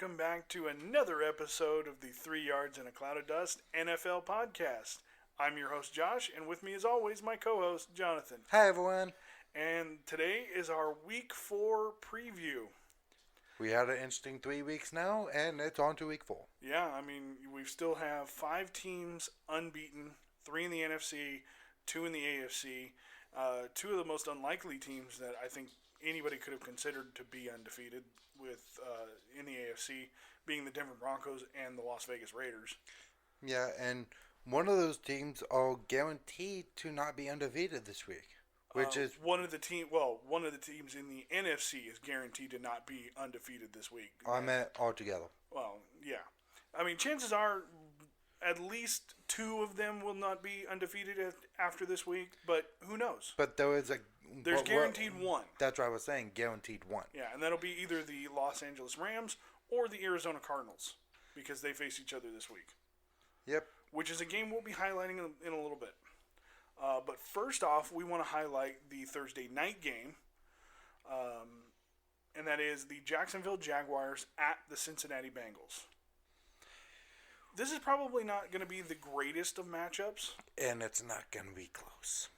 welcome back to another episode of the 3 Yards in a Cloud of Dust NFL podcast. I'm your host, Josh, and with me, as always, my co-host, Jonathan. Hi, everyone. And today is our Week 4 preview. We had an interesting 3 weeks now, and it's on to Week 4. Yeah, I mean, we still have 5 teams unbeaten, 3 in the NFC, 2 in the AFC. 2 of the most unlikely teams that I think anybody could have considered to be undefeated with in the AFC being the Denver Broncos and the Las Vegas Raiders. Yeah, and one of those teams are guaranteed to not be undefeated this week, which is one of the teams in the NFC is guaranteed to not be undefeated this week. I meant altogether. Well, yeah, I mean, chances are at least 2 of them will not be undefeated after this week, but who knows? But there's guaranteed 1. That's what I was saying, guaranteed 1. Yeah, and that'll be either the Los Angeles Rams or the Arizona Cardinals because they face each other this week. Yep. Which is a game we'll be highlighting in a little bit. But first off, we want to highlight the Thursday night game, and that is the Jacksonville Jaguars at the Cincinnati Bengals. This is probably not going to be the greatest of matchups. And it's not going to be close.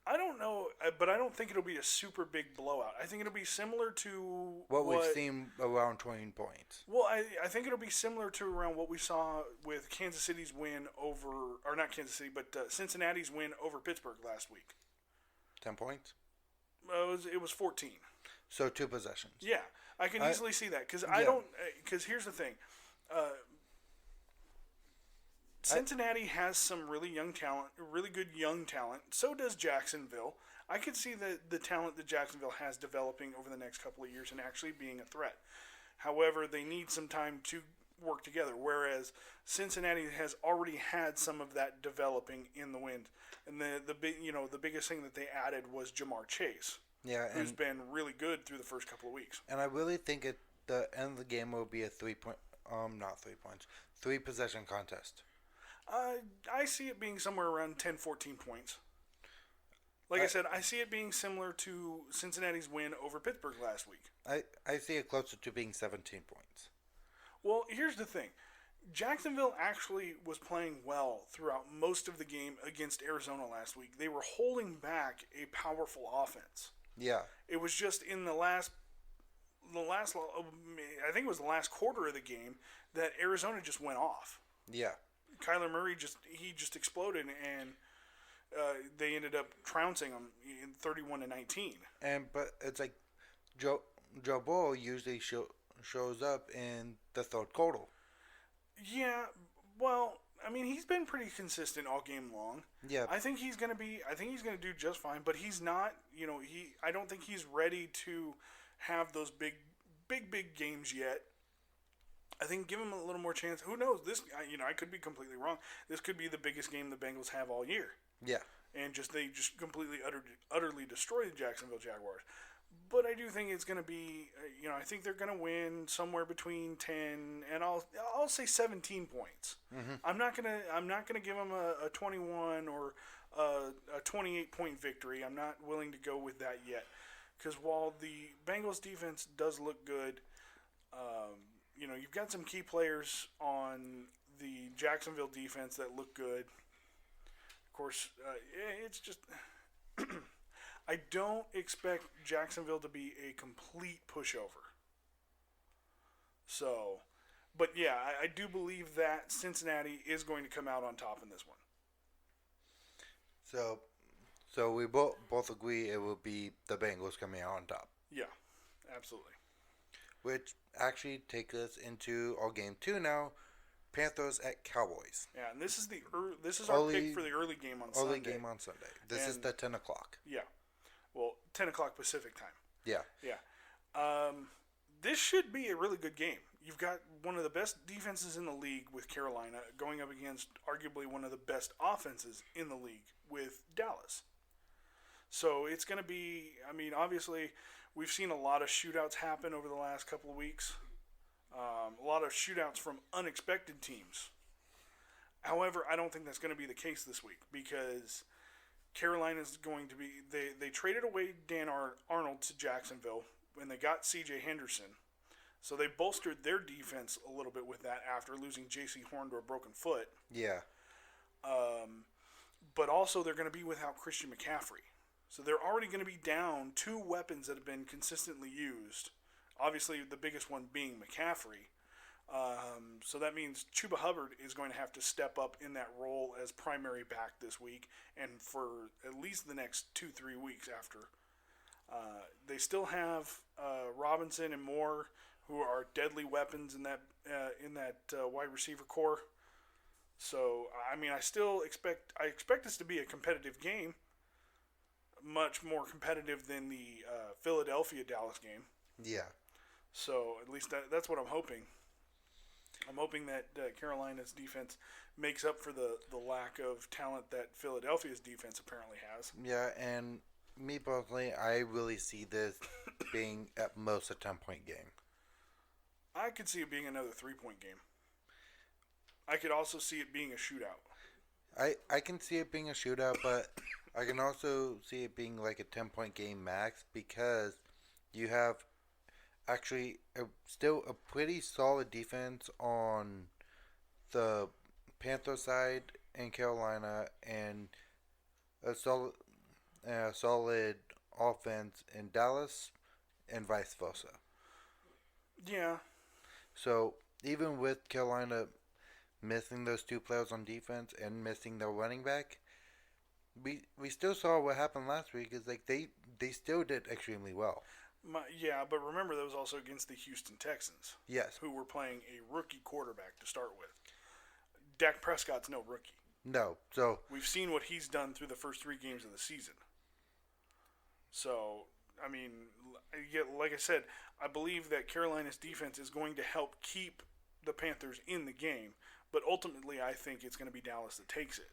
I don't know, but I don't think it'll be a super big blowout. I think it'll be similar to what we've seen around 20 points. Well, I think it'll be similar to around what we saw with Kansas City's win over, or not Kansas City, but Cincinnati's win over Pittsburgh last week. 10 points? It was 14. So 2 possessions. Yeah, I can easily see that because because here's the thing. Cincinnati has some really good young talent. So does Jacksonville. I could see the talent that Jacksonville has developing over the next couple of years and actually being a threat. However, they need some time to work together, whereas Cincinnati has already had some of that developing in the wind. And the biggest thing that they added was Jamar Chase, who's been really good through the first couple of weeks. And I really think at the end of the game will be a 3 possession contest. I see it being somewhere around 10, 14 points. Like I said, I see it being similar to Cincinnati's win over Pittsburgh last week. I see it closer to being 17 points. Well, here's the thing. Jacksonville actually was playing well throughout most of the game against Arizona last week. They were holding back a powerful offense. Yeah. It was just in I think it was the last quarter of the game that Arizona just went off. Yeah. Kyler Murray just exploded, and they ended up trouncing them in 31-19. But it's like Joe Burrow usually shows up in the third quarter. Yeah, well, I mean, he's been pretty consistent all game long. Yeah, I think he's gonna do just fine, but he's not. I don't think he's ready to have those big games yet. I think give him a little more chance. Who knows? I could be completely wrong. This could be the biggest game the Bengals have all year. Yeah. And they completely utterly destroy the Jacksonville Jaguars. But I do think it's going to be, I think they're going to win somewhere between 10 and I'll say 17 points. Mm-hmm. I'm not going to give them a 21 or a 28-point victory. I'm not willing to go with that yet, because while the Bengals defense does look good, you've got some key players on the Jacksonville defense that look good. Of course, it's just I don't expect Jacksonville to be a complete pushover. So, but yeah, I do believe that Cincinnati is going to come out on top in this one. So we both agree it will be the Bengals coming out on top. Yeah, absolutely. Which actually takes us into our game 2 now, Panthers at Cowboys. Yeah, and this is our pick for the early game on Sunday. Early game on Sunday. This is the 10 o'clock. Yeah. Well, 10 o'clock Pacific time. Yeah. Yeah. This should be a really good game. You've got one of the best defenses in the league with Carolina going up against arguably one of the best offenses in the league with Dallas. So it's going to be, obviously, we've seen a lot of shootouts happen over the last couple of weeks. A lot of shootouts from unexpected teams. However, I don't think that's going to be the case this week because Carolina's going to be... They traded away Dan Arnold to Jacksonville when they got C.J. Henderson. So they bolstered their defense a little bit with that after losing J.C. Horn to a broken foot. Yeah. But also they're going to be without Christian McCaffrey. So they're already going to be down two weapons that have been consistently used. Obviously, the biggest one being McCaffrey. So that means Chuba Hubbard is going to have to step up in that role as primary back this week and for at least the next 2-3 weeks after. They still have Robinson and Moore, who are deadly weapons in that wide receiver core. So I mean, I expect this to be a competitive game, much more competitive than the Philadelphia-Dallas game. Yeah. So at least that's what I'm hoping. I'm hoping that Carolina's defense makes up for the lack of talent that Philadelphia's defense apparently has. Yeah, and me personally, I really see this being at most a 10-point game. I could see it being another 3-point game. I could also see it being a shootout. I can see it being a shootout, but I can also see it being like a 10-point game max because you have actually still a pretty solid defense on the Panther side in Carolina and a solid offense in Dallas and vice versa. Yeah. So even with Carolina missing those two players on defense and missing their running back, we still saw what happened last week. Is like they still did extremely well. Yeah, but remember that was also against the Houston Texans. Yes. Who were playing a rookie quarterback to start with. Dak Prescott's no rookie. No. So we've seen what he's done through the first 3 games of the season. So, I mean, like I said, I believe that Carolina's defense is going to help keep the Panthers in the game, but ultimately I think it's going to be Dallas that takes it.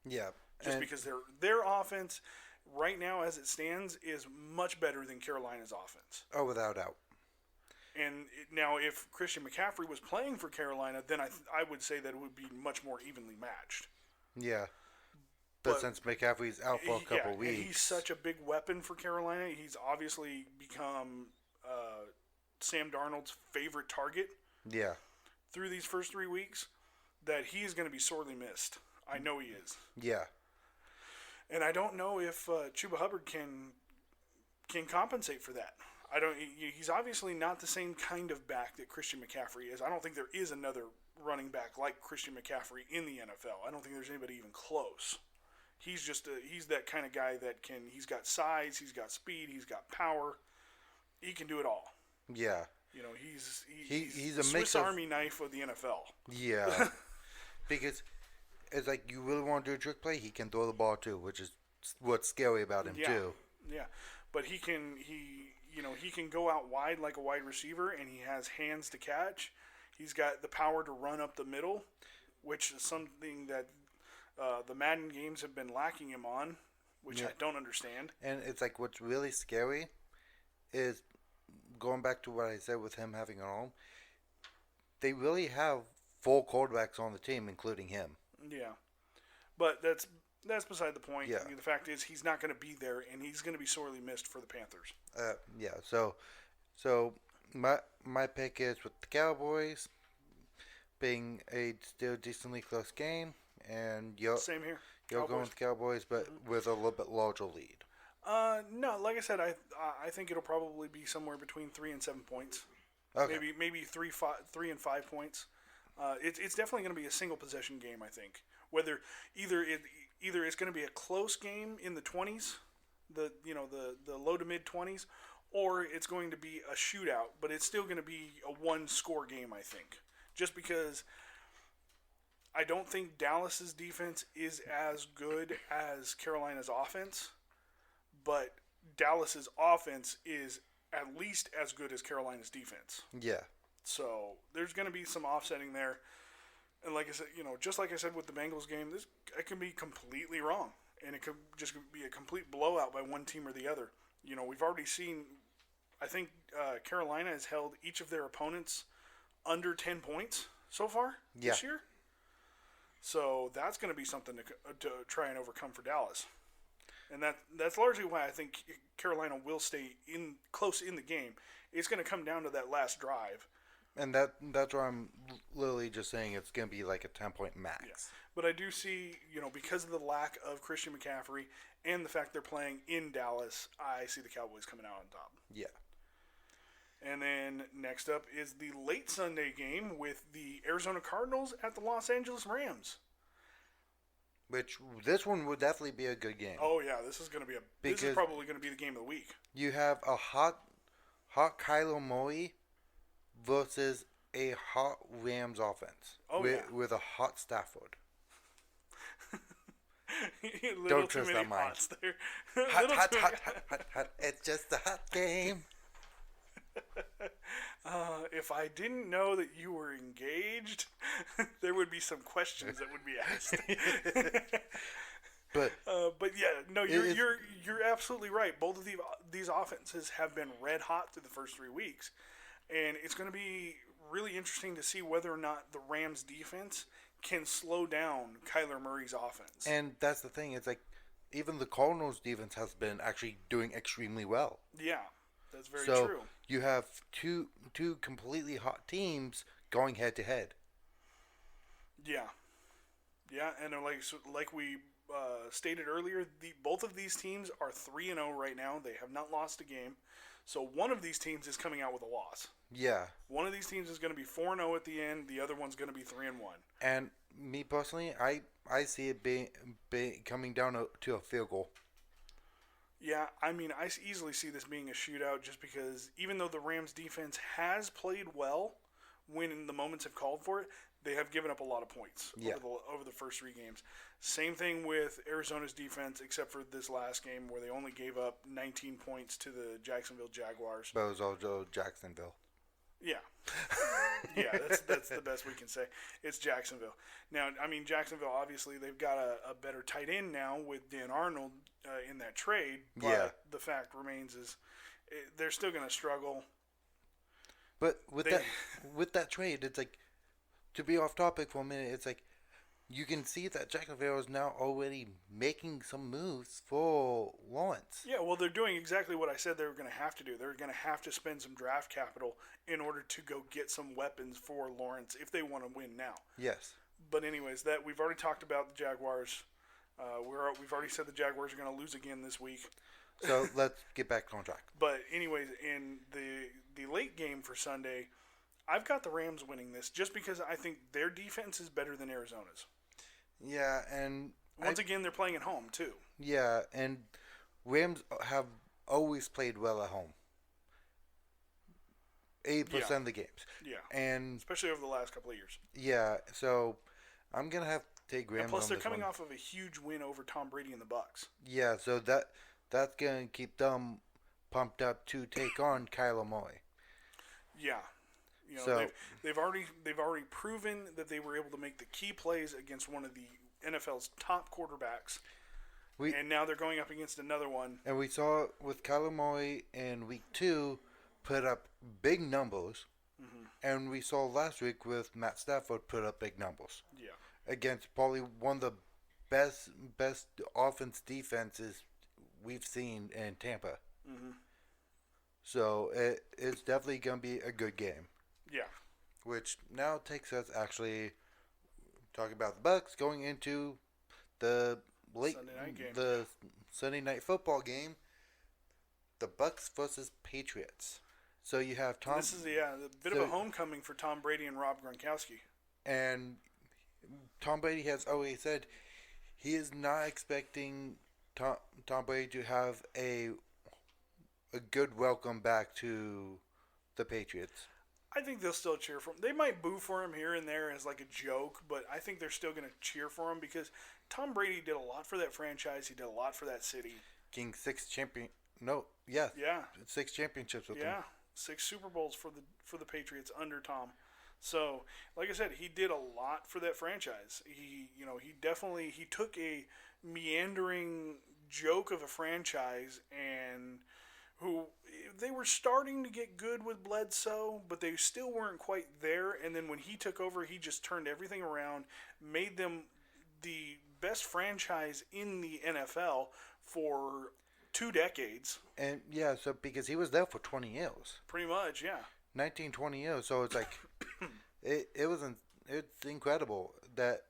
Yeah. Just because their offense right now as it stands is much better than Carolina's offense. Oh, without doubt. And now if Christian McCaffrey was playing for Carolina, then I would say that it would be much more evenly matched. Yeah. But since McCaffrey's out for a couple weeks. He's such a big weapon for Carolina. He's obviously become Sam Darnold's favorite target. Yeah. Through these first 3 weeks, that he is going to be sorely missed. I know he is. Yeah. And I don't know if Chuba Hubbard can compensate for that. He's obviously not the same kind of back that Christian McCaffrey is. I don't think there is another running back like Christian McCaffrey in the NFL. I don't think there's anybody even close. He's that kind of guy that he's got size, he's got speed, he's got power. He can do it all. Yeah. You know, he's a Swiss mix Army knife of the NFL. Yeah. Because it's like you really want to do a trick play, he can throw the ball too, which is what's scary about him too. Yeah. But he can go out wide like a wide receiver, and he has hands to catch. He's got the power to run up the middle, which is something that the Madden games have been lacking him on, which I don't understand. And it's like what's really scary is going back to what I said with him having an arm. They really have 4 quarterbacks on the team, including him. Yeah, but that's beside the point. Yeah. I mean, the fact is he's not going to be there, and he's going to be sorely missed for the Panthers. Yeah. So my pick is with the Cowboys being a still decently close game, and same here. You're going with the Cowboys, but with a little bit larger lead. No, like I said, I think it'll probably be somewhere between 3 and 7 points. Okay. Maybe 3 and 5 points. It's definitely going to be a single possession game. I think whether either it's going to be a close game in the 20s, the low to mid 20s, or it's going to be a shootout. But it's still going to be a 1-score game. I think just because I don't think Dallas's defense is as good as Carolina's offense. But Dallas's offense is at least as good as Carolina's defense. Yeah. So there's going to be some offsetting there. And like I said, just like I said with the Bengals game, it can be completely wrong. And it could just be a complete blowout by one team or the other. We've already seen, I think Carolina has held each of their opponents under 10 points so far this year. So that's going to be something to try and overcome for Dallas. And that's largely why I think Carolina will stay close in the game. It's going to come down to that last drive. And that's why I'm literally just saying it's going to be like a 10-point max. Yes. But I do see, because of the lack of Christian McCaffrey and the fact they're playing in Dallas, I see the Cowboys coming out on top. Yeah. And then next up is the late Sunday game with the Arizona Cardinals at the Los Angeles Rams. Which this one would definitely be a good game. Oh yeah, this is probably going to be the game of the week. You have a hot Kyler Murray versus a hot Rams offense. With a hot Stafford. Don't trust that mind. Hot. It's just a hot game. If I didn't know that you were engaged, there would be some questions that would be asked. but yeah, no, you're absolutely right. Both of these offenses have been red hot through the first 3 weeks, and it's going to be really interesting to see whether or not the Rams defense can slow down Kyler Murray's offense. And that's the thing. It's like even the Cardinals defense has been actually doing extremely well. Yeah, that's very true. You have two completely hot teams going head to head. Yeah, and like we stated earlier, both of these teams are 3-0 right now. They have not lost a game, so one of these teams is coming out with a loss. Yeah. One of these teams is going to be 4-0 at the end. The other one's going to be 3-1. And me personally, I see it being coming down to a field goal. Yeah, I mean, I easily see this being a shootout just because even though the Rams defense has played well when the moments have called for it, they have given up a lot of points over the first 3 games. Same thing with Arizona's defense, except for this last game where they only gave up 19 points to the Jacksonville Jaguars. But it was also Jacksonville. Yeah. Yeah, that's the best we can say. It's Jacksonville. Now, I mean, Jacksonville, obviously, they've got a better tight end now with Dan Arnold in that trade. But the fact remains is they're still going to struggle. But with that trade, it's like, to be off topic for a minute, it's like, you can see that Jacksonville is now already making some moves for Lawrence. Yeah, well, they're doing exactly what I said they were going to have to do. They're going to have to spend some draft capital in order to go get some weapons for Lawrence if they want to win now. Yes. But anyways, that we've already talked about the Jaguars. We've already said the Jaguars are going to lose again this week. So let's get back on track. But anyways, in the late game for Sunday, I've got the Rams winning this just because I think their defense is better than Arizona's. Yeah, and once again, they're playing at home too. Yeah, and Rams have always played well at home. 80% of the games. Yeah, and especially over the last couple of years. Yeah, so I'm gonna have to take Rams. And plus, on they're this coming one. off of a huge win over Tom Brady and the Bucs. Yeah, so that's gonna keep them pumped up to take on Kyler Murray. Yeah. So they've already proven that they were able to make the key plays against one of the NFL's top quarterbacks, and now they're going up against another one. And we saw with Kyler Murray in week 2 put up big numbers, and we saw last week with Matt Stafford put up big numbers. Yeah, against probably one of the best offense defenses we've seen in Tampa. So it's definitely gonna be a good game. Yeah. Which now takes us actually talking about the Bucs going into the Sunday night football game. The Bucs versus Patriots. So you have Tom. This is a bit of a homecoming for Tom Brady and Rob Gronkowski. And Tom Brady has always said he is not expecting Tom Brady to have a good welcome back to the Patriots. I think they'll still cheer for him. They might boo for him here and there as like a joke, but I think they're still going to cheer for him because Tom Brady did a lot for that franchise. He did a lot for that city. King 6 championships with him. Yeah, 6 Super Bowls for the Patriots under Tom. So, like I said, he did a lot for that franchise. He took a meandering joke of a franchise and they were starting to get good with Bledsoe, but they still weren't quite there. And then when he took over, he just turned everything around, made them the best franchise in the NFL for 2 decades. And yeah, so because he was there for 20 years. Pretty much, yeah. 19, 20 years. So it's like, it's incredible that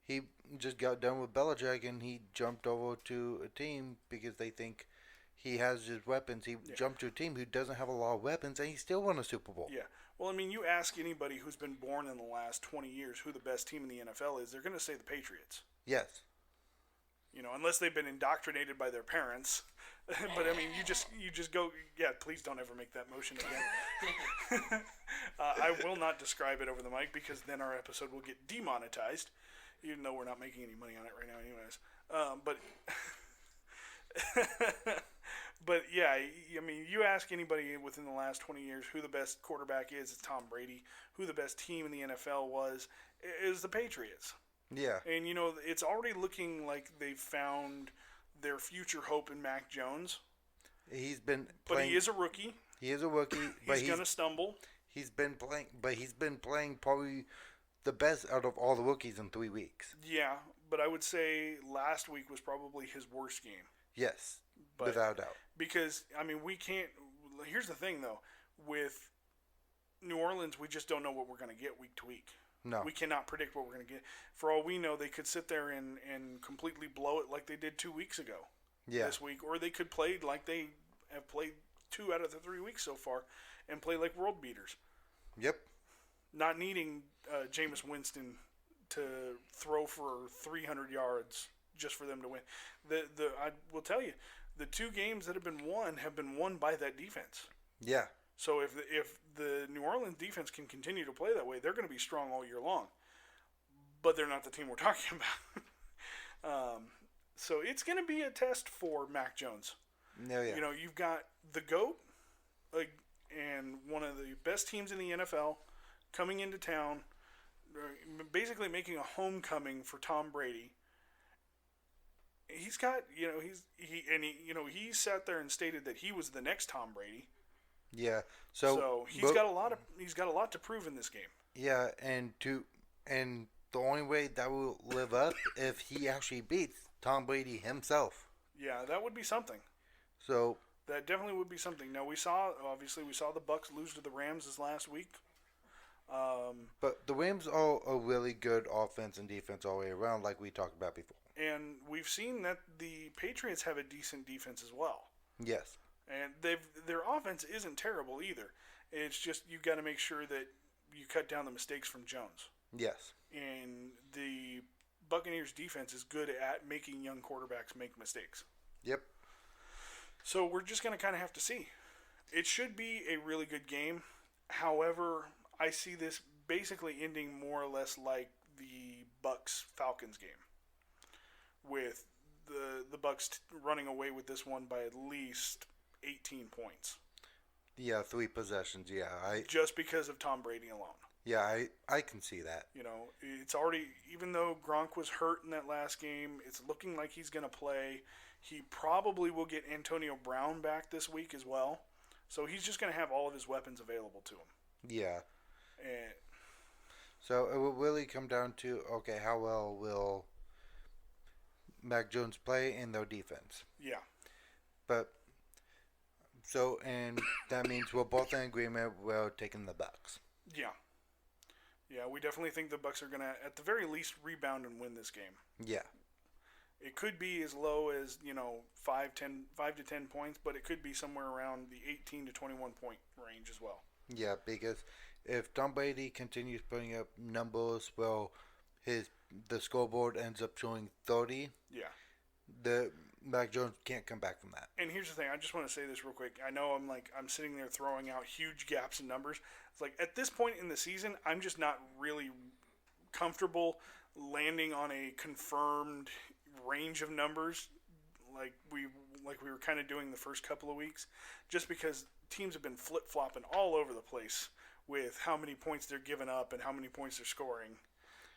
he just got done with Belichick and he jumped over to a team because they think he has his weapons. He jumped to a team who doesn't have a lot of weapons and he still won a Super Bowl. Yeah. Well, I mean, you ask anybody who's been born in the last 20 years who the best team in the NFL is, they're going to say the Patriots. Yes. You know, unless they've been indoctrinated by their parents. But I mean, you just go. Yeah, please don't ever make that motion again. I will not describe it over the mic because then our episode will get demonetized, even though we're not making any money on it right now, anyways. But yeah, I mean, you ask anybody within the last 20 years who the best quarterback is, it's Tom Brady. Who the best team in the NFL was, is the Patriots. Yeah. And, you know, it's already looking like they've found their future hope in Mac Jones. He's been playing. But he is a rookie. He is a rookie. He's going to stumble. He's been playing probably the best out of all the rookies in 3 weeks. Yeah, but I would say last week was probably his worst game. Yes, without doubt. Because, I mean, we can't... Here's the thing, though. With New Orleans, we just don't know what we're going to get week to week. No. We cannot predict what we're going to get. For all we know, they could sit there and completely blow it like they did 2 weeks ago this week. Or they could play like they have played 2 out of the 3 weeks so far and play like world beaters. Yep. Not needing Jameis Winston to throw for 300 yards just for them to win. I will tell you, the 2 games that have been won by that defense. Yeah. So if the New Orleans defense can continue to play that way, they're going to be strong all year long. But they're not the team we're talking about. So it's going to be a test for Mac Jones. No, yeah. You know, you've got the GOAT, and one of the best teams in the NFL coming into town, basically making a homecoming for Tom Brady. He's got, he sat there and stated that he was the next Tom Brady. Yeah. So he's got a lot to prove in this game. Yeah, and the only way that will live up if he actually beats Tom Brady himself. Yeah, that would be something. So that definitely would be something. Now we saw the Bucs lose to the Rams this last week. But the Rams are a really good offense and defense all the way around, like we talked about before. And we've seen that the Patriots have a decent defense as well. Yes. And their offense isn't terrible either. It's just you got to make sure that you cut down the mistakes from Jones. Yes. And the Buccaneers defense is good at making young quarterbacks make mistakes. Yep. So we're just going to kind of have to see. It should be a really good game. However, I see this basically ending more or less like the Bucs-Falcons game, with the Bucs running away with this one by at least 18 points. Yeah, 3 possessions. Yeah, just because of Tom Brady alone. Yeah, I can see that. You know, it's already, even though Gronk was hurt in that last game, it's looking like he's going to play. He probably will get Antonio Brown back this week as well. So he's just going to have all of his weapons available to him. Yeah. And so it will really come down to, okay, how well will Mac Jones play in their defense? Yeah. But, so, and that means we're both in agreement we're taking the Bucs. Yeah. Yeah, we definitely think the Bucs are going to, at the very least, rebound and win this game. Yeah. It could be as low as, 5 to 10 points, but it could be somewhere around the 18 to 21 point range as well. Yeah, because if Tom Brady continues putting up numbers, well, the scoreboard ends up showing 30. Yeah. The Mac Jones can't come back from that. And here's the thing, I just want to say this real quick. I know I'm sitting there throwing out huge gaps in numbers. It's like at this point in the season, I'm just not really comfortable landing on a confirmed range of numbers like we were kind of doing the first couple of weeks, just because teams have been flip-flopping all over the place with how many points they're giving up and how many points they're scoring.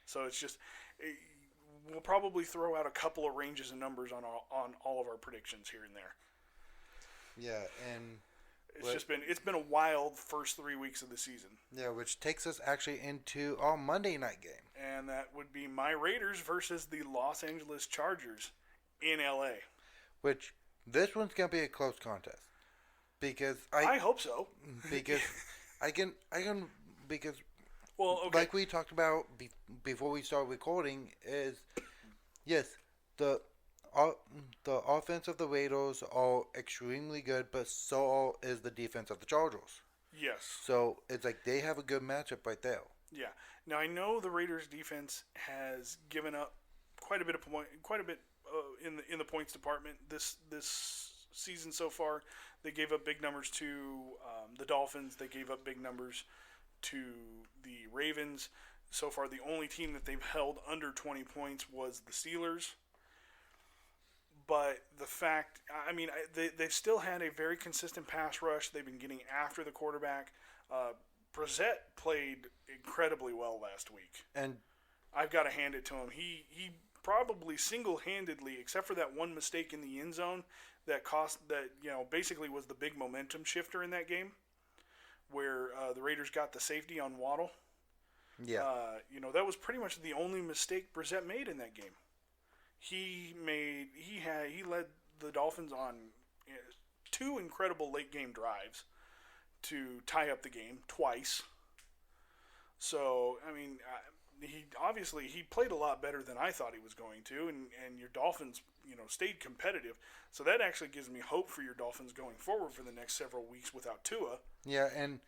So it's just we'll probably throw out a couple of ranges of numbers on all of our predictions here and there. Yeah, and it's been a wild first 3 weeks of the season. Yeah, which takes us actually into our Monday night game. And that would be my Raiders versus the Los Angeles Chargers in LA. which this one's gonna be a close contest because I hope so. because I can because Well, okay. like we talked about before we start recording is yes the the offense of the Raiders are extremely good, but so is the defense of the Chargers. Yes. So it's like they have a good matchup right there. Yeah. Now I know the Raiders' defense has given up quite a bit in the points department this season so far. They gave up big numbers to the Dolphins. They gave up big numbers to the Ravens. So far, the only team that they've held under 20 points was the Steelers. But the fact, I mean, they've still had a very consistent pass rush. They've been getting after the quarterback. Brissett played incredibly well last week. And I've got to hand it to him. He probably single-handedly, except for that one mistake in the end zone that basically was the big momentum shifter in that game, where the Raiders got the safety on Waddle. Yeah. That was pretty much the only mistake Brissett made in that game. He led the Dolphins on two incredible late game drives to tie up the game twice. So, I mean, he played a lot better than I thought he was going to, and your Dolphins, stayed competitive. So that actually gives me hope for your Dolphins going forward for the next several weeks without Tua. Yeah, and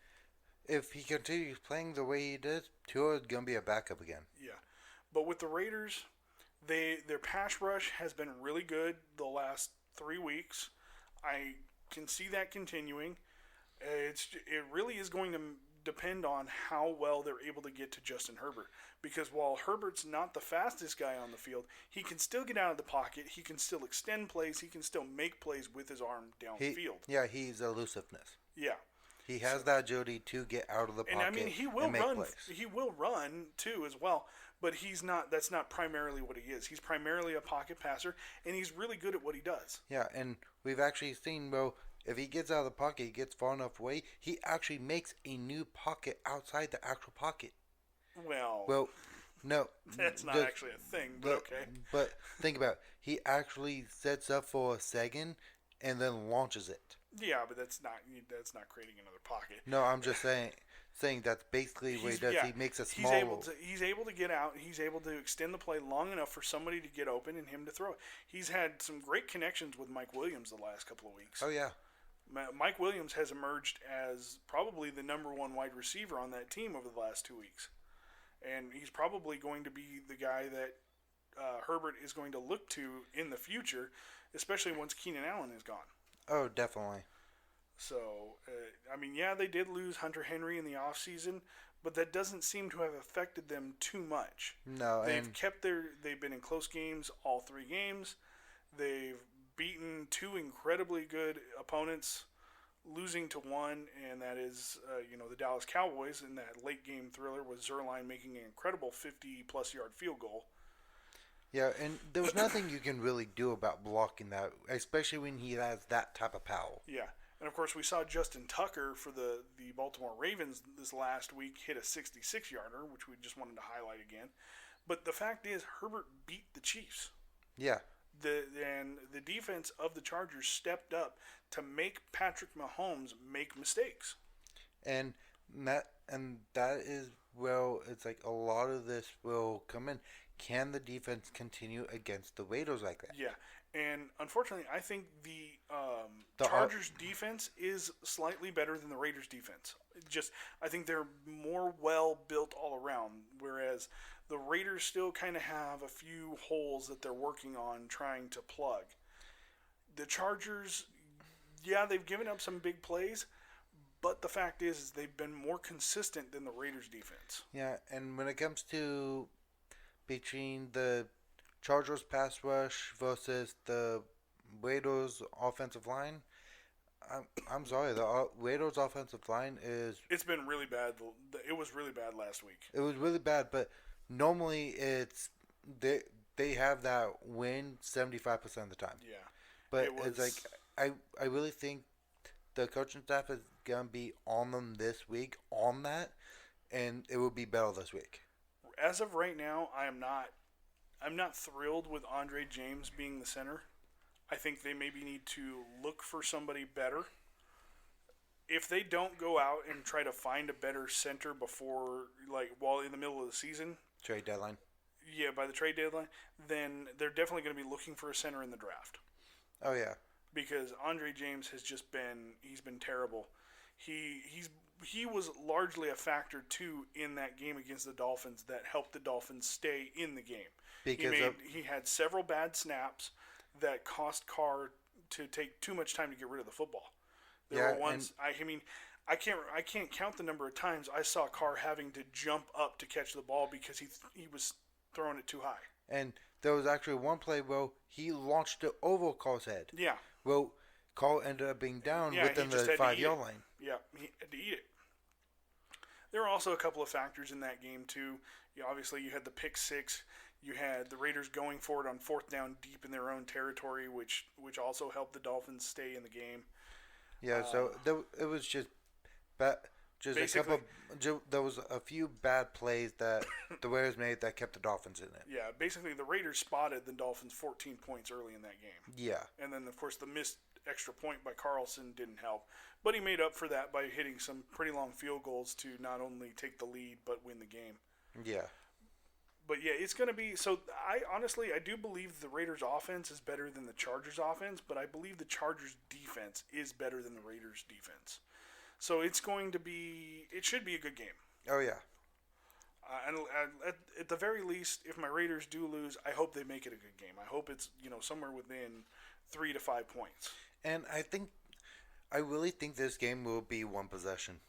if he continues playing the way he did, Tua is gonna be a backup again. Yeah, but with the Raiders, their pass rush has been really good the last 3 weeks. I can see that continuing. It really is going to depend on how well they're able to get to Justin Herbert. Because while Herbert's not the fastest guy on the field, he can still get out of the pocket. He can still extend plays. He can still make plays with his arm downfield. He's elusiveness. Yeah. He has that agility to get out of the pocket. And I mean, he will make run. plays. He will run too, as well. But he's not. That's not primarily what he is. He's primarily a pocket passer, and he's really good at what he does. Yeah, and we've actually seen, if he gets out of the pocket, he gets far enough away, he actually makes a new pocket outside the actual pocket. Well, no. That's not actually a thing, but okay. But think about it. He actually sets up for a second and then launches it. Yeah, but that's not creating another pocket. No, I'm just saying that's basically what he does. He makes a small. He's able to get out. He's able to extend the play long enough for somebody to get open and him to throw it. He's had some great connections with Mike Williams the last couple of weeks. Oh yeah. Mike Williams has emerged as probably the number one wide receiver on that team over the last 2 weeks. And he's probably going to be the guy that Herbert is going to look to in the future, especially once Keenan Allen is gone. Oh, definitely. So, they did lose Hunter Henry in the offseason, but that doesn't seem to have affected them too much. No, they've been in close games all 3 games. They've beaten 2 incredibly good opponents, losing to one, and that is, the Dallas Cowboys in that late game thriller with Zerline making an incredible 50-plus yard field goal. Yeah, and there was nothing you can really do about blocking that, especially when he has that type of power. Yeah, and of course we saw Justin Tucker for the Baltimore Ravens this last week hit a 66-yarder, which we just wanted to highlight again. But the fact is, Herbert beat the Chiefs. Yeah. And the defense of the Chargers stepped up to make Patrick Mahomes make mistakes. And that is, it's like a lot of this will come in. Can the defense continue against the Raiders like that? Yeah, and unfortunately, I think the Chargers' defense is slightly better than the Raiders' defense. I think they're more well built all around, whereas the Raiders still kind of have a few holes that they're working on trying to plug. The Chargers, they've given up some big plays, but the fact is they've been more consistent than the Raiders' defense. Yeah, and when it comes to between the Chargers pass rush versus the Raiders offensive line, I'm sorry, the Raiders offensive line is... It's been really bad. It was really bad last week. It was really bad, but normally it's... They have that win 75% of the time. Yeah. But it's like, I really think the coaching staff is going to be on them this week on that, and it will be better this week. As of right now, I'm not thrilled with Andre James being the center. I think they maybe need to look for somebody better. If they don't go out and try to find a better center before, while in the middle of the season, trade deadline. Yeah, by the trade deadline, then they're definitely going to be looking for a center in the draft. Oh yeah, because Andre James has just he's been terrible. He was largely a factor too in that game against the Dolphins that helped the Dolphins stay in the game. Because he had several bad snaps that cost Carr to take too much time to get rid of the football. There were ones. I can't count the number of times I saw Carr having to jump up to catch the ball because he was throwing it too high. And there was actually one play where he launched it over Carr's head. Yeah. Well, Carr ended up being down within the 5-yard line. Yeah, he had to eat it. There were also a couple of factors in that game too. Obviously, you had the pick six. You had the Raiders going for it on 4th down deep in their own territory, which also helped the Dolphins stay in the game. Yeah, so it was just there was a few bad plays that the Raiders made that kept the Dolphins in it. Yeah, basically the Raiders spotted the Dolphins 14 points early in that game. Yeah. And then, of course, the missed extra point by Carlson didn't help. But he made up for that by hitting some pretty long field goals to not only take the lead but win the game. Yeah. But yeah, it's going to be – so I do believe the Raiders' offense is better than the Chargers' offense, but I believe the Chargers' defense is better than the Raiders' defense. So it should be a good game. Oh, yeah. And at the very least, if my Raiders do lose, I hope they make it a good game. I hope it's, somewhere within 3 to 5 points. And I really think this game will be one possession.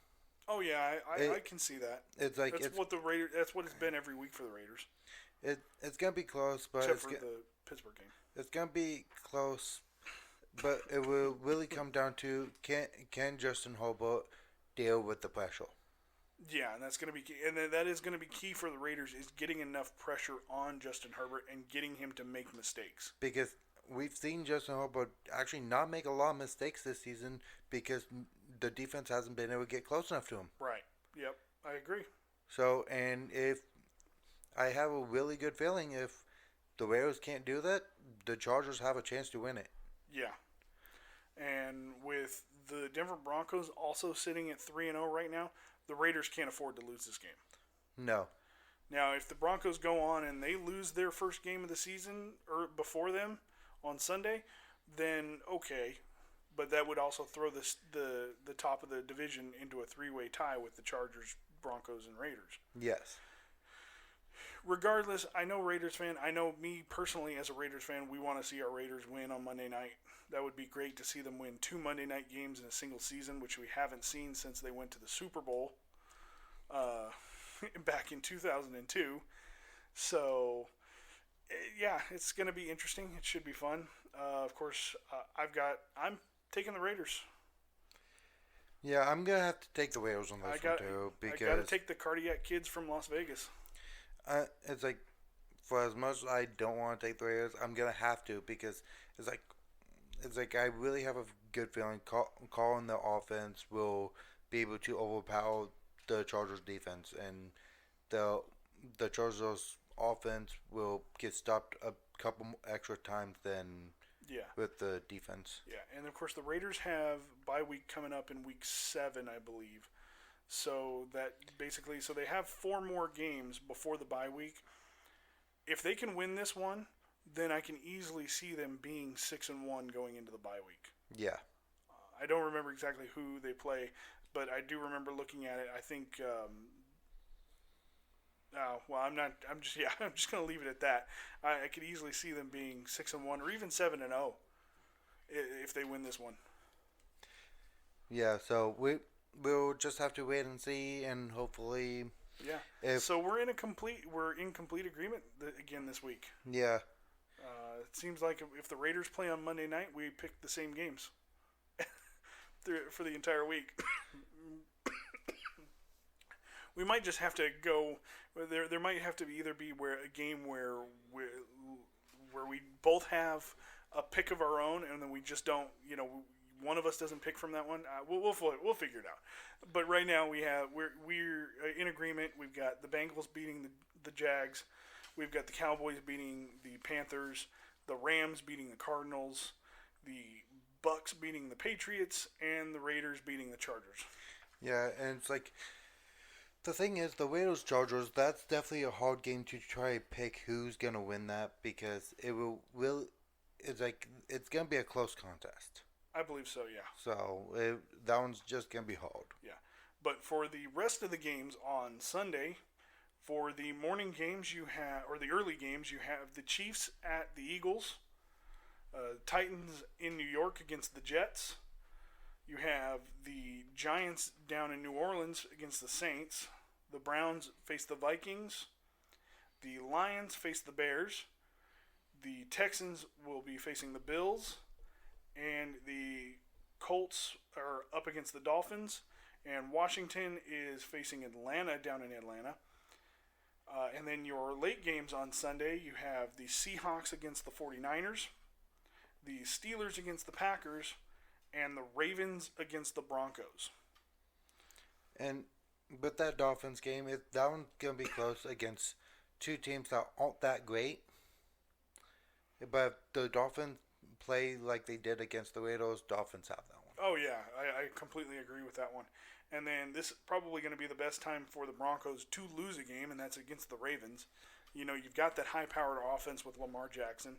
Oh yeah, I can see that. That's what it's been every week for the Raiders. It's gonna be close, but except for the Pittsburgh game. It's gonna be close, but it will really come down to can Justin Herbert deal with the pressure. Yeah, and that's gonna be key. And that is gonna be key for the Raiders is getting enough pressure on Justin Herbert and getting him to make mistakes. Because we've seen Justin Herbert actually not make a lot of mistakes this season because the defense hasn't been able to get close enough to him. Right. Yep. I agree. So, and if I have a really good feeling if the Raiders can't do that, the Chargers have a chance to win it. Yeah. And with the Denver Broncos also sitting at 3-0 right now, the Raiders can't afford to lose this game. No. Now, if the Broncos go on and they lose their first game of the season or before them on Sunday, then okay. But that would also throw the top of the division into a 3-way tie with the Chargers, Broncos, and Raiders. Yes. Regardless, I know me personally as a Raiders fan, we want to see our Raiders win on Monday night. That would be great to see them win 2 Monday night games in a single season, which we haven't seen since they went to the Super Bowl back in 2002. So, yeah, it's going to be interesting. It should be fun. Of course, I'm taking the Raiders. Yeah, I'm going to have to take the Raiders on this one, too. Because I got to take the Cardiac Kids from Las Vegas. It's like, for as much as I don't want to take the Raiders, I'm going to have to because it's like I really have a good feeling calling the offense will be able to overpower the Chargers defense, and the Chargers offense will get stopped a couple extra times than with the defense. Yeah, and of course the Raiders have bye week coming up in week 7, I believe. So that basically, they have 4 more games before the bye week. If they can win this one, then I can easily see them being 6-1 going into the bye week. Yeah. I don't remember exactly who they play, but I do remember looking at it. I think. I'm just going to leave it at that. I could easily see them being 6-1 or even 7-0 if they win this one. Yeah. So we'll just have to wait and see, and hopefully. Yeah. So we're in complete agreement again this week. Yeah. It seems like if the Raiders play on Monday night, we pick the same games for the entire week. We might just have to go. There might have to either be a game where we both have a pick of our own, and then we just don't. One of us doesn't pick from that one. We'll figure it out. But right now we're in agreement. We've got the Bengals beating the Jags. We've got the Cowboys beating the Panthers. The Rams beating the Cardinals. the Bucks beating the Patriots, and the Raiders beating the Chargers. Yeah, and it's like the thing is the Raiders Chargers. That's definitely a hard game to try to pick who's gonna win that because it will. It's like it's gonna be a close contest. I believe so, yeah. So that one's just gonna be hard. Yeah, but for the rest of the games on Sunday, for the morning games or the early games, you have the Chiefs at the Eagles, Titans in New York against the Jets. You have the Giants down in New Orleans against the Saints. The Browns face the Vikings. The Lions face the Bears. The Texans will be facing the Bills. And the Colts are up against the Dolphins. And Washington is facing Atlanta down in Atlanta. And then your late games on Sunday, you have the Seahawks against the 49ers, the Steelers against the Packers, and the Ravens against the Broncos. And with that Dolphins game, that one's going to be close against two teams that aren't that great. But the Dolphins play like they did against the Raiders. Dolphins have that one. Oh, yeah. I completely agree with that one. And then this is probably going to be the best time for the Broncos to lose a game, and that's against the Ravens. You know, you've got that high-powered offense with Lamar Jackson.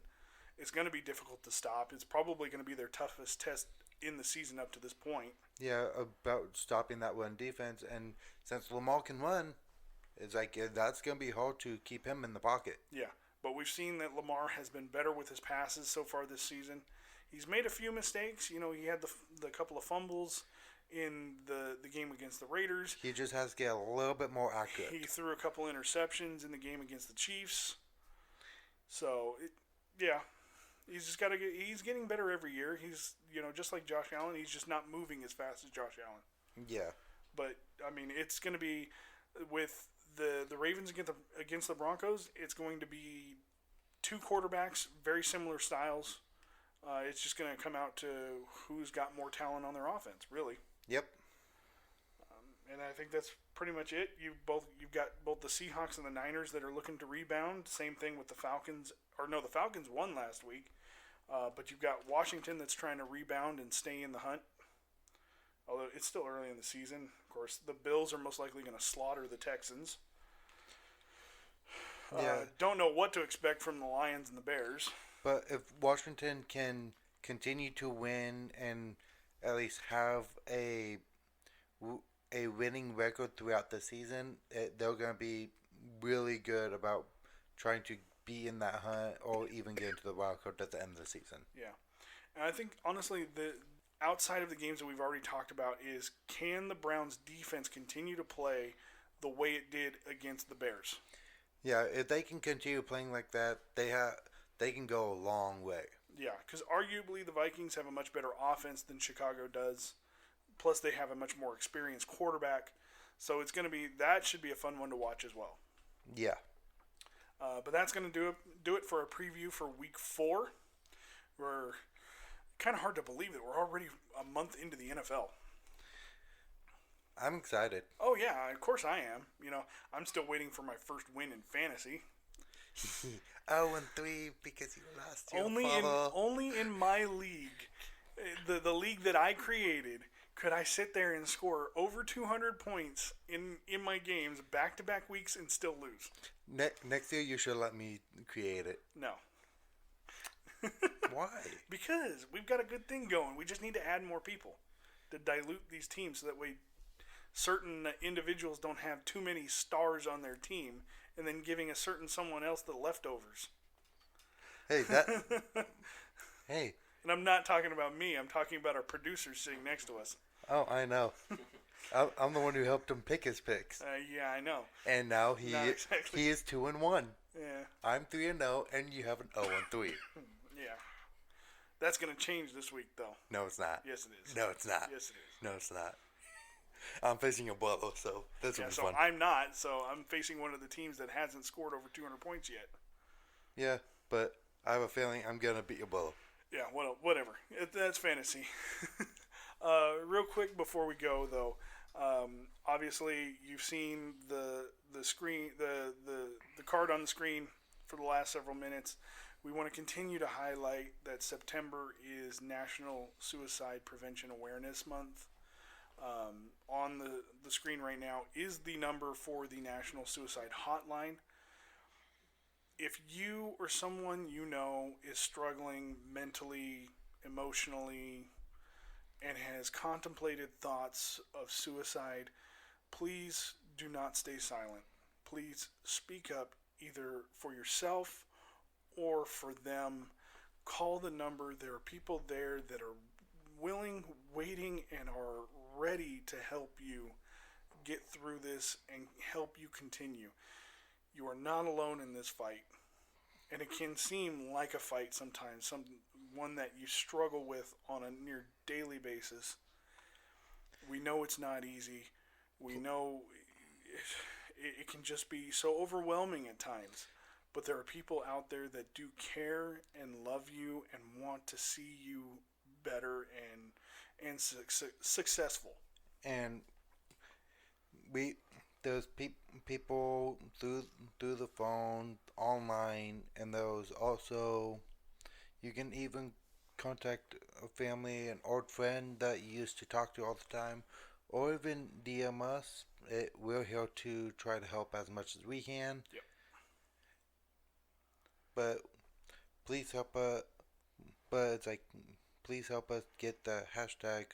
It's going to be difficult to stop. It's probably going to be their toughest test in the season up to this point. Yeah, about stopping that run defense. And since Lamar can run, it's like that's going to be hard to keep him in the pocket. Yeah, but we've seen that Lamar has been better with his passes so far this season. He's made a few mistakes. You know, he had the couple of fumbles in the game against the Raiders. He just has to get a little bit more accurate. He threw a couple interceptions in the game against the Chiefs. So, yeah. He's just got to get. He's getting better every year. He's, just like Josh Allen. He's just not moving as fast as Josh Allen. Yeah. But I mean, it's going to be with the Ravens against the Broncos. It's going to be two quarterbacks, very similar styles. It's just going to come out to who's got more talent on their offense, really. Yep. And I think that's pretty much it. You've got both the Seahawks and the Niners that are looking to rebound. Same thing with the Falcons. The Falcons won last week. But you've got Washington that's trying to rebound and stay in the hunt. Although it's still early in the season. Of course, the Bills are most likely going to slaughter the Texans. Yeah. Don't know what to expect from the Lions and the Bears. But if Washington can continue to win and at least have a winning record throughout the season, they're going to be really good about trying to be in that hunt or even get into the wild card at the end of the season. Yeah. And I think, honestly, the outside of the games that we've already talked about is, can the Browns' defense continue to play the way it did against the Bears? Yeah, if they can continue playing like that, they can go a long way. Yeah, because arguably the Vikings have a much better offense than Chicago does. Plus, they have a much more experienced quarterback. So that should be a fun one to watch as well. Yeah. But that's going to do it for a preview for Week 4. We're kind of hard to believe that we're already a month into the NFL. I'm excited. Oh, yeah, of course I am. I'm still waiting for my first win in fantasy. 0-3 because you lost your Only in my league, the league that I created, could I sit there and score over 200 points in my games back-to-back weeks and still lose. Next year you should let me create it. No. Why? Because we've got a good thing going. We just need to add more people to dilute these teams so that way certain individuals don't have too many stars on their team and then giving a certain someone else the leftovers. Hey, hey. And I'm not talking about me. I'm talking about our producers sitting next to us. Oh, I know. I'm the one who helped him pick his picks. Yeah, I know. And now he is 2-1. Yeah. I'm 3-0, and you have an 0-3. Yeah. That's going to change this week, though. No, it's not. Yes, it is. No, it's not. Yes, it is. No, it's not. I'm facing a brother, so this will be fun. I'm not, so I'm facing one of the teams that hasn't scored over 200 points yet. Yeah, but I have a feeling I'm going to beat your brother. Yeah, well, whatever. That's fantasy. Real quick before we go, though, obviously you've seen the screen, the card on the screen for the last several minutes. We want to continue to highlight that September is National Suicide Prevention Awareness Month. On the screen right now is the number for the National Suicide Hotline. If you or someone you know is struggling mentally, emotionally, and has contemplated thoughts of suicide, please do not stay silent. Please speak up either for yourself or for them. Call the number. There are people there that are willing, waiting, and are ready to help you get through this and help you continue. You are not alone in this fight. And it can seem like a fight sometimes, one that you struggle with on a near daily basis. We know it's not easy. We know it can just be so overwhelming at times. But there are people out there that do care and love you and want to see you better and successful. And those people through the phone, online, and those also, you can even contact a family, an old friend that you used to talk to all the time, or even DM us. We're here to try to help as much as we can. Yep. But please help us. But it's like, please help us get the hashtag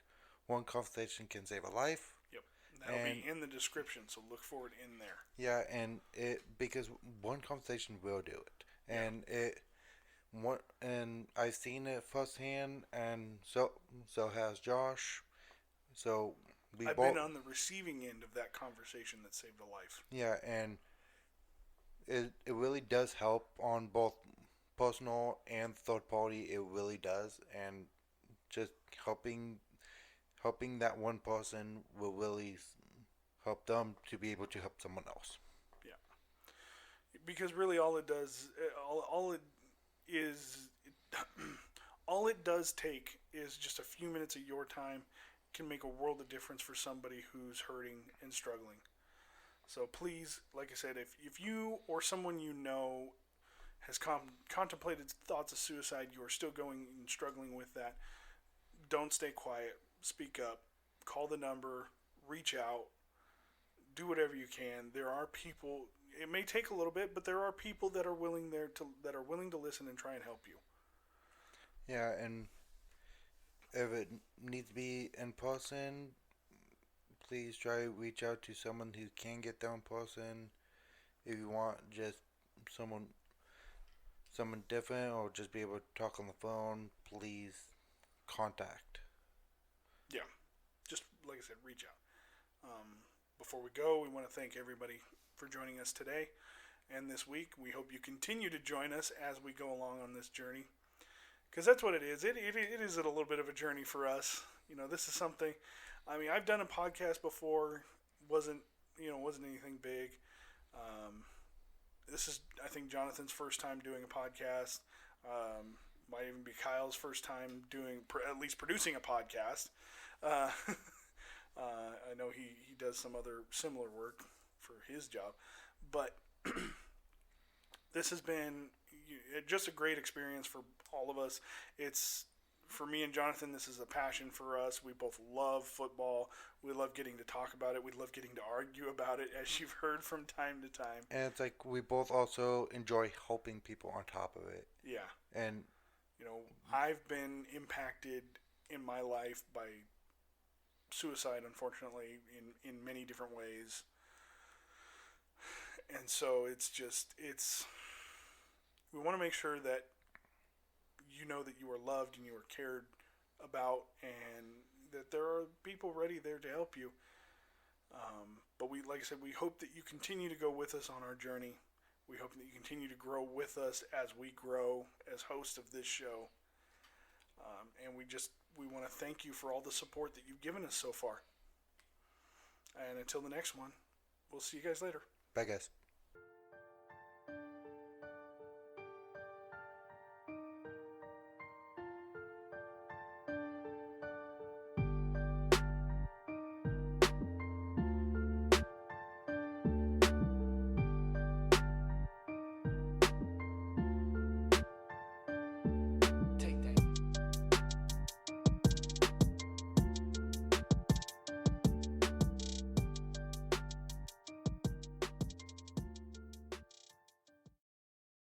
One Conversation Can Save a Life. Yep. That'll be in the description, so look for it in there. Yeah, and because one conversation will do it, and and I've seen it firsthand, and so has Josh. So I've been on the receiving end of that conversation that saved a life. Yeah, and it really does help on both personal and third party. It really does, and just helping that one person will really help them to be able to help someone else. Yeah, because really all it does, all it does take is just a few minutes of your time. Can make a world of difference for somebody who's hurting and struggling. So please, like I said, if you or someone you know has contemplated thoughts of suicide, you are still going and struggling with that, don't stay quiet. Speak up. Call the number. Reach out. Do whatever you can. There are people. It may take a little bit, but there are people that are willing to listen and try and help you. Yeah, and if it needs to be in person, please try to reach out to someone who can get there in person. If you want just someone different, or just be able to talk on the phone, please contact. Yeah, just like I said, reach out. Before we go, we want to thank everybody for joining us today and this week. We hope you continue to join us as we go along on this journey, because that's what it is. It is a little bit of a journey for us. This is something. I mean, I've done a podcast before. wasn't anything big. This is, I think, Jonathan's first time doing a podcast. Might even be Kyle's first time at least producing a podcast. I know he does some other similar work for his job, but this has been just a great experience for all of us. It's, for me and Jonathan, this is a passion for us. We both love football. We love getting to talk about it. We love getting to argue about it, as you've heard from time to time. And it's like we both also enjoy helping people on top of it. Yeah. And, I've been impacted in my life by suicide, unfortunately, in many different ways. And so we want to make sure that you know that you are loved and you are cared about, and that there are people ready there to help you. But like I said, we hope that you continue to go with us on our journey. We hope that you continue to grow with us as we grow as hosts of this show. And we want to thank you for all the support that you've given us so far. And until the next one, we'll see you guys later. Bye, guys.